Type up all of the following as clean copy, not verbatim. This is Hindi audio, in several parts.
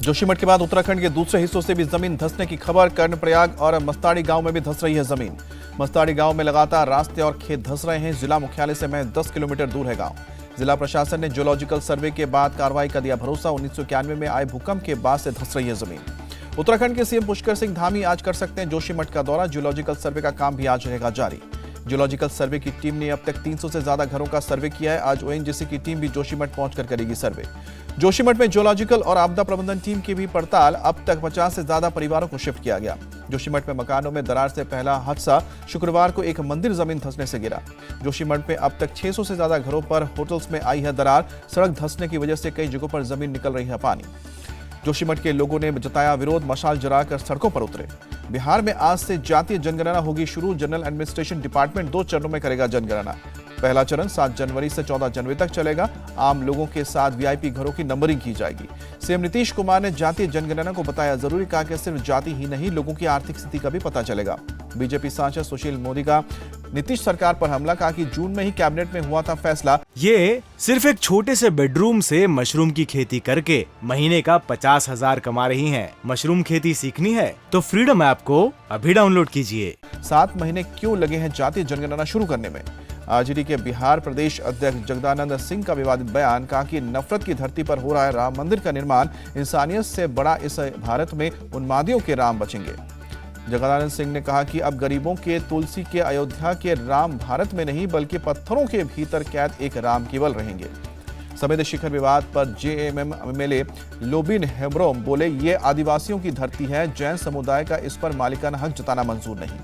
जोशीमठ के बाद उत्तराखंड के दूसरे हिस्सों से भी जमीन धंसने की खबर। कर्णप्रयाग और मस्ताड़ी गांव में भी धंस रही है जमीन। मस्ताड़ी गांव में लगातार रास्ते और खेत धंस रहे हैं। जिला मुख्यालय से महज 10 किलोमीटर दूर है गांव। जिला प्रशासन ने जियोलॉजिकल सर्वे के बाद कार्रवाई का दिया भरोसा। 1991 में आए भूकंप के बाद से धंस रही है जमीन। उत्तराखंड के सीएम पुष्कर सिंह धामी आज कर सकते हैं जोशीमठ का दौरा। जियोलॉजिकल सर्वे का काम भी आज रहेगा जारी। जियोलॉजिकल सर्वे की टीम ने अब तक 300 से ज्यादा घरों का सर्वे किया है। आज ओएनजीसी की टीम भी जोशीमठ पहुंचकर करेगी सर्वे। जोशीमठ में जियोलॉजिकल और आपदा प्रबंधन टीम की भी पड़ताल। अब तक 50 से ज्यादा परिवारों को शिफ्ट किया गया। जोशीमठ में मकानों में दरार से पहला हादसा शुक्रवार को एक मंदिर जमीन धंसने से गिरा। जोशीमठ में अब तक 600 से ज्यादा घरों पर होटल्स में आई है दरार। सड़क धंसने की वजह से कई जगहों पर जमीन निकल रही है पानी। जोशीमठ के लोगों ने जताया विरोध, मशाल जलाकर सड़कों पर उतरे। बिहार में आज से जातीय जनगणना होगी शुरू। जनरल एडमिनिस्ट्रेशन डिपार्टमेंट 2 चरणों में करेगा जनगणना। पहला चरण 7 जनवरी से 14 जनवरी तक चलेगा। आम लोगों के साथ वीआईपी घरों की नंबरिंग की जाएगी। सीएम नीतीश कुमार ने जातीय जनगणना को बताया जरूरी। कहा कि सिर्फ जाति ही नहीं, लोगों की आर्थिक स्थिति का भी पता चलेगा। बीजेपी सांसद सुशील मोदी का नीतीश सरकार पर हमला। कहा कि जून में ही कैबिनेट में हुआ था फैसला। ये सिर्फ एक छोटे से बेडरूम से मशरूम की खेती करके महीने का 50,000 कमा रही हैं। मशरूम खेती सीखनी है तो फ्रीडम ऐप को अभी डाउनलोड कीजिए। 7 महीने क्यों लगे हैं जातीय जनगणना शुरू करने में? आरजेडी के बिहार प्रदेश अध्यक्ष जगदानंद सिंह का विवादित बयान। कहा कि नफरत की धरती पर हो रहा है राम मंदिर का निर्माण। इंसानियत से बड़ा इस भारत में उन्मादियों के राम बचेंगे। जगदानंद सिंह ने कहा कि अब गरीबों के तुलसी के अयोध्या के राम भारत में नहीं बल्कि पत्थरों के भीतर कैद एक राम केवल रहेंगे। समेत शिखर विवाद पर जेएमएम एमएलए लोबिन हेम्ब्रोम बोले, ये आदिवासियों की धरती है। जैन समुदाय का इस पर मालिकाना हक जताना मंजूर नहीं।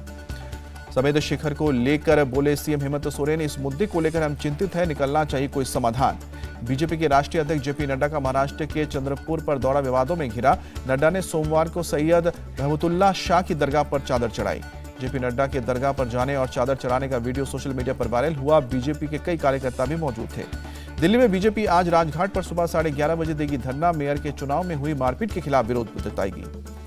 समेत शिखर को लेकर बोले सीएम हेमंत सोरेन, इस मुद्दे को लेकर हम चिंतित हैं, निकलना चाहिए कोई समाधान। बीजेपी के राष्ट्रीय अध्यक्ष जेपी नड्डा का महाराष्ट्र के चंद्रपुर पर दौरा विवादों में घिरा। नड्डा ने सोमवार को सैयद रहमतुल्लाह शाह की दरगाह पर चादर चढ़ाई। जेपी नड्डा के दरगाह पर जाने और चादर चढ़ाने का वीडियो सोशल मीडिया पर वायरल हुआ। बीजेपी के कई कार्यकर्ता भी मौजूद थे। दिल्ली में बीजेपी आज राजघाट पर सुबह 11:30 बजे देगी धरना। मेयर के चुनाव में हुई मारपीट के खिलाफ विरोध जताएगी।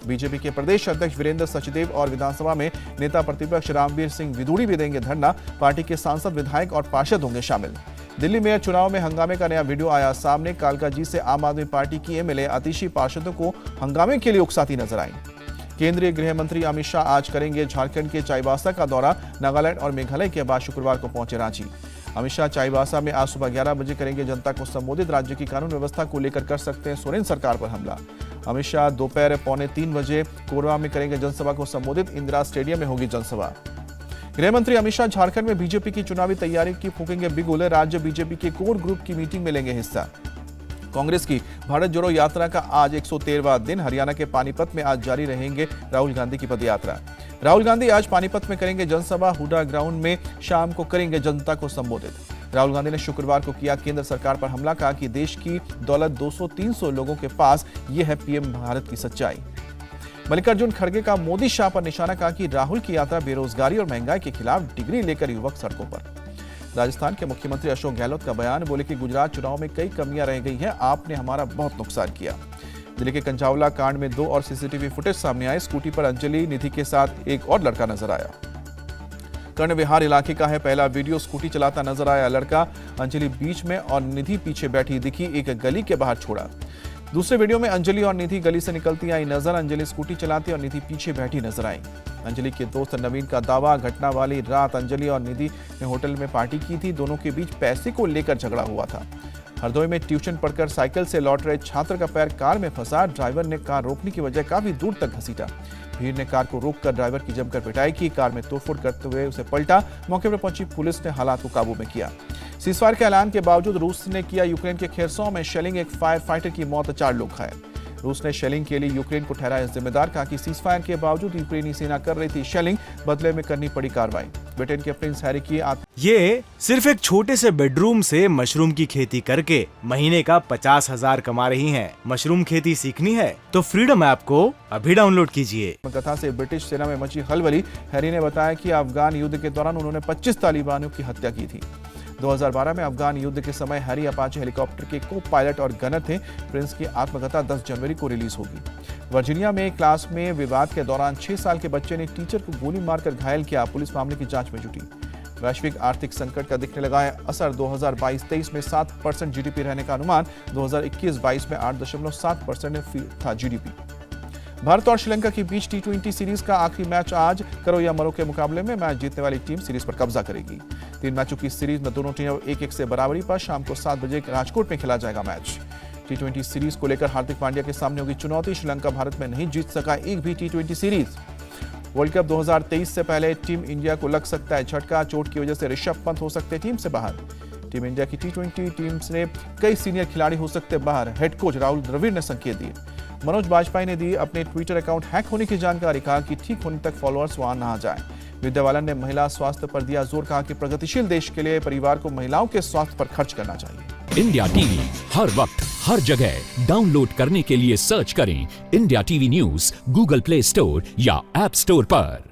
बीजेपी के प्रदेश अध्यक्ष वीरेंद्र सचदेव और विधानसभा में नेता प्रतिपक्ष रामवीर सिंह विदुड़ी भी देंगे धरना। पार्टी के सांसद, विधायक और पार्षद होंगे शामिल। दिल्ली मेयर चुनाव में हंगामे का नया वीडियो आया सामने। कालकाजी से आम आदमी पार्टी की एमएलए आतिशी पार्षदों को हंगामे के लिए उकसाती नजर आई। केंद्रीय गृह मंत्री अमित शाह आज करेंगे झारखंड के चाईबासा का दौरा। नागालैंड और मेघालय के बाद शुक्रवार को पहुंचे रांची। अमित शाह चाईबासा में आज सुबह 11 बजे करेंगे जनता को संबोधित। राज्य की कानून व्यवस्था को लेकर कर सकते हैं सोरेन सरकार पर हमला। अमित शाह दोपहर 2:45 बजे कोरबा में करेंगे जनसभा को संबोधित। इंदिरा स्टेडियम में होगी जनसभा। गृह मंत्री अमित शाह झारखंड में बीजेपी की चुनावी तैयारी की फूकेंगे बिगुल। राज्य बीजेपी के कोर ग्रुप की मीटिंग में लेंगे हिस्सा। कांग्रेस की भारत जोड़ो यात्रा का आज 113वां दिन। हरियाणा के पानीपत में आज जारी रहेंगे राहुल गांधी की पदयात्रा। राहुल गांधी आज पानीपत में करेंगे जनसभा। हुडा ग्राउंड में शाम को करेंगे जनता को संबोधित। राहुल गांधी ने शुक्रवार को किया केंद्र सरकार पर हमला। कहा कि देश की दौलत 200-300 लोगों के पास, ये है पीएम भारत की सच्चाई। मल्लिकार्जुन खड़गे का मोदी शाह पर निशाना। कहा कि राहुल की यात्रा बेरोजगारी और महंगाई के खिलाफ डिग्री लेकर युवक सड़कों पर। राजस्थान के मुख्यमंत्री अशोक गहलोत का बयान। बोले कि गुजरात चुनाव में कई कमियां रह गई हैं, आपने हमारा बहुत नुकसान किया। दिल्ली के कंचावला कांड में 2 और सीसीटीवी फुटेज सामने आए। स्कूटी पर अंजलि निधि के साथ एक और लड़का नजर आया। कर्णविहार इलाके का है पहला वीडियो। स्कूटी चलाता नजर आया लड़का। अंजलि बीच में और निधि पीछे बैठी दिखी। एक गली के बाहर छोड़ा। दूसरे वीडियो में अंजलि और निधि गली से निकलती आई नजर। अंजलि स्कूटी चलाती और निधि पीछे बैठी नजर आई। अंजलि के दोस्त नवीन का दावा, घटना वाली रात अंजलि और निधि ने होटल में पार्टी की थी। दोनों के बीच पैसे को लेकर झगड़ा हुआ था। हरदोई में ट्यूशन पढ़कर साइकिल से लौट रहे छात्र का पैर कार में फंसा। ड्राइवर ने कार रोकने की बजाय काफी दूर तक घसीटा। भीड़ ने कार को रोककर ड्राइवर की जमकर पिटाई की। कार में तोड़फोड़ करते हुए उसे पलटा। मौके पर पहुंची पुलिस ने हालात को काबू में किया। सीजफायर के ऐलान के बावजूद रूस ने किया यूक्रेन के खेरसॉ में शेलिंग। एक फायर फाइटर की मौत, 4 लोग घायल। रूस ने शेलिंग के लिए यूक्रेन को ठहराया जिम्मेदार। कहा कि सीजफायर के बावजूद यूक्रेनी सेना कर रही थी शेलिंग, बदले में करनी पड़ी कार्रवाई। ब्रिटेन के प्रिंस हैरी की ये सिर्फ एक छोटे से बेडरूम से मशरूम की खेती करके महीने का 50,000 कमा रही हैं। मशरूम खेती सीखनी है तो फ्रीडम ऐप को अभी डाउनलोड कीजिए। कथा से ब्रिटिश सेना में मची खलबली। हैरी ने बताया कि अफगान युद्ध के दौरान उन्होंने 25 तालिबानियों की हत्या की थी। 2012 में अफगान युद्ध के समय हैरी अपाचे हेलीकॉप्टर के को पायलट और गनर थे। प्रिंस की आत्मकथा 10 जनवरी को रिलीज होगी। वर्जीनिया में क्लास में विवाद के दौरान 6 साल के बच्चे ने टीचर को गोली मारकर घायल किया। पुलिस मामले की जांच में जुटी। वैश्विक आर्थिक संकट का दिखने लगा है असर। 2022-23 में 7% जीडीपी रहने का अनुमान। 2021-22 में 8.7% था जीडीपी। भारत और श्रीलंका के बीच टी20 सीरीज का आखिरी मैच आज करोया मरो के मुकाबले में मैच जीतने वाली टीम सीरीज पर कब्जा करेगी। 3 मैचों की सीरीज में दोनों टीमें 1-1 से बराबरी पर शाम को 7 बजे राजकोट में खेला जाएगा मैच। टी20 सीरीज को लेकर हार्दिक पांड्या के सामने होगी चुनौती। श्रीलंका भारत में नहीं जीत सका एक भी टी20 सीरीज। वर्ल्ड कप 2023 से पहले टीम इंडिया को लग सकता है झटका। चोट की वजह से ऋषभ पंत हो सकते टीम से बाहर। टीम इंडिया की टी20 टीम से कई सीनियर खिलाड़ी हो सकते बाहर, हेड कोच राहुल द्रविड़ ने संकेत दिए। मनोज बाजपेयी ने दी अपने ट्विटर अकाउंट हैक होने की जानकारी। कहा कि ठीक होने तक फॉलोअर्स वहां ना जाएं। विद्या बालन ने महिला स्वास्थ्य पर दिया जोर। कहा कि प्रगतिशील देश के लिए परिवार को महिलाओं के स्वास्थ्य पर खर्च करना चाहिए। इंडिया टीवी हर वक्त हर जगह डाउनलोड करने के लिए सर्च करें India TV news Google play store या ऐप स्टोर पर।